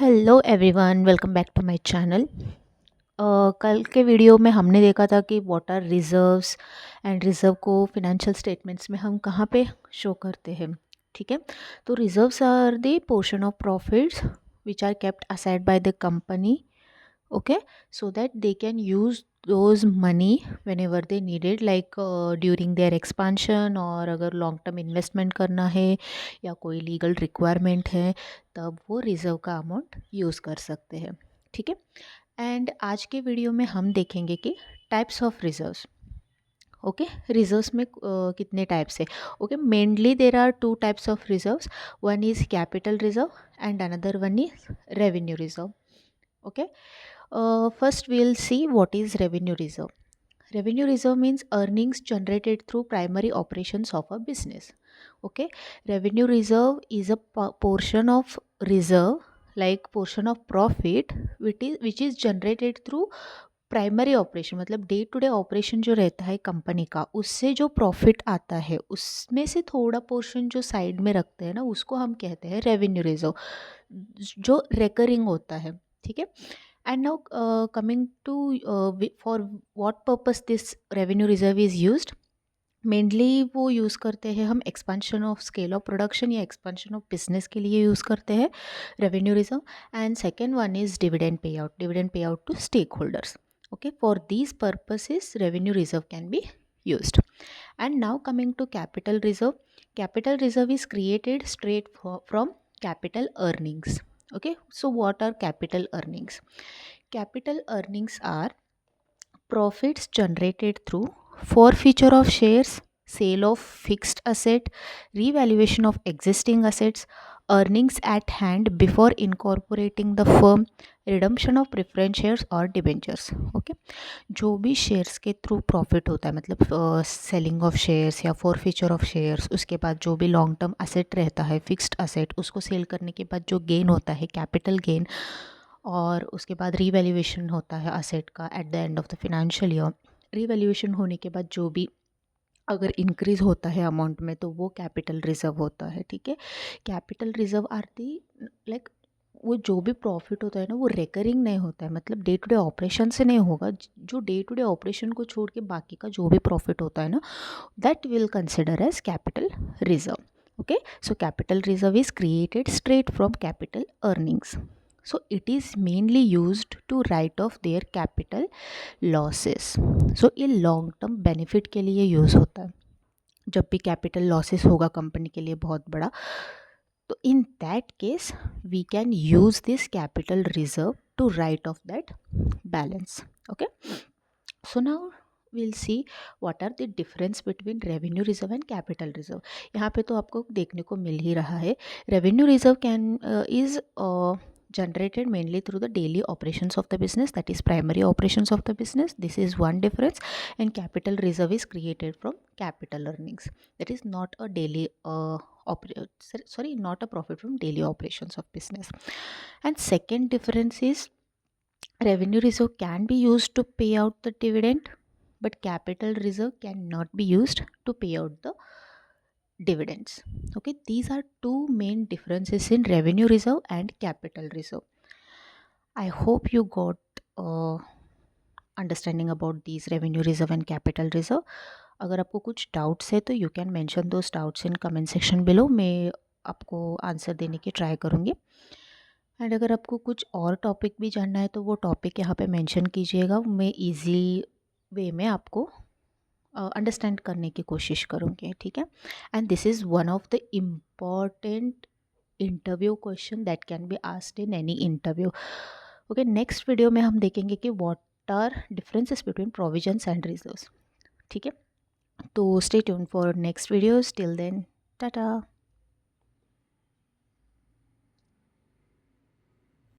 Hello everyone, welcome back to my channel. कल के video में हमने देखा था कि what are reserves and reserve को फिनेंशियल स्टेटमेंट्स में हम कहाँ पे शो करते हैं। ठीक है, तो reserves are the portion of profits which are kept aside by the company, okay, so that they can use those money whenever they needed, like during their expansion, और अगर लॉन्ग टर्म इन्वेस्टमेंट करना है या कोई legal requirement है तब वो reserve का अमाउंट यूज़ कर सकते हैं। ठीक है, एंड आज के वीडियो में हम देखेंगे कि types of reserves. Okay, reserves में कितने टाइप्स है। Okay, mainly there are two types of reserves, one is capital reserve and another one is revenue reserve. Okay, first we'll see what is revenue reserve. Revenue reserve means earnings generated through primary operations of a business. Okay, revenue reserve is a portion of reserve, like portion of profit which is generated through primary operation, मतलब day to day operation जो रहता है company का, उससे जो profit आता है उसमें से थोड़ा पोर्शन जो साइड में रखते हैं ना, उसको हम कहते हैं रेवेन्यू रिजर्व, जो रेकरिंग होता है। ठीक है, and now coming to for what purpose this revenue reserve is used. Mainly वो यूज़ करते हैं हम expansion of scale of production या एक्सपेंशन ऑफ बिजनेस के लिए यूज़ करते हैं revenue reserve. And second one is dividend pay out to stakeholders. Okay, for these purposes revenue reserve can be used. And now coming to capital reserve is created straight from capital earnings. Okay, so what are capital earnings? Capital earnings are profits generated through forfeiture of shares, sale of fixed asset, revaluation of existing assets, earnings at hand before incorporating the firm, redemption of preference shares और debentures. Okay, जो भी shares के through profit होता है, मतलब selling of shares या forfeiture of shares, उसके बाद जो भी लॉन्ग टर्म असेट रहता है, फिक्स्ड असेट, उसको सेल करने के बाद जो गेन होता है, कैपिटल गेन, और उसके बाद रीवैल्यूएशन होता है असेट का at the end of the financial year. Revaluation होने के बाद जो भी अगर इंक्रीज़ होता है अमाउंट में तो वो कैपिटल रिजर्व होता है। ठीक है, capital reserve are the, like वो जो भी प्रॉफिट होता है ना, वो रिकरिंग नहीं होता है, मतलब डे टू डे ऑपरेशन से नहीं होगा। जो डे टू डे ऑपरेशन को छोड़ के बाकी का जो भी प्रॉफिट होता है ना, that will consider as capital reserve. Okay, so capital reserve is created straight from capital earnings. So it is mainly used to write off their capital losses. So ये लॉन्ग टर्म बेनिफिट के लिए use होता है। जब भी capital losses होगा company के लिए बहुत बड़ा, तो in that case we can use this capital reserve to write off that balance. Okay, so now we'll see what are the difference between revenue reserve and capital reserve. यहाँ पे तो आपको देखने को मिल ही रहा है, revenue reserve is generated mainly through the daily operations of the business, that is primary operations of the business. This is one difference. And capital reserve is created from capital earnings, that is not a daily not a profit from daily operations of business. And second difference is revenue reserve can be used to pay out the dividend, but capital reserve cannot be used to pay out the dividends. Okay, these are two main differences in revenue reserve and capital reserve. I hope you got understanding about these revenue reserve and capital reserve. अगर आपको कुछ doubts है तो you can mention those doubts in comment section below, मैं आपको answer देने की try करूँगी. एंड अगर आपको कुछ और टॉपिक भी जानना है तो वो टॉपिक यहाँ पे मेंशन कीजिएगा, मैं ईजी वे में आपको अंडरस्टैंड करने की कोशिश करूँगी. ठीक है, and this is one of the important interview question that can be asked in any interview. Okay, next video में हम देखेंगे कि what are differences between provisions and reserves. ठीक है, तो stay tune for next videos. Till then, Tata.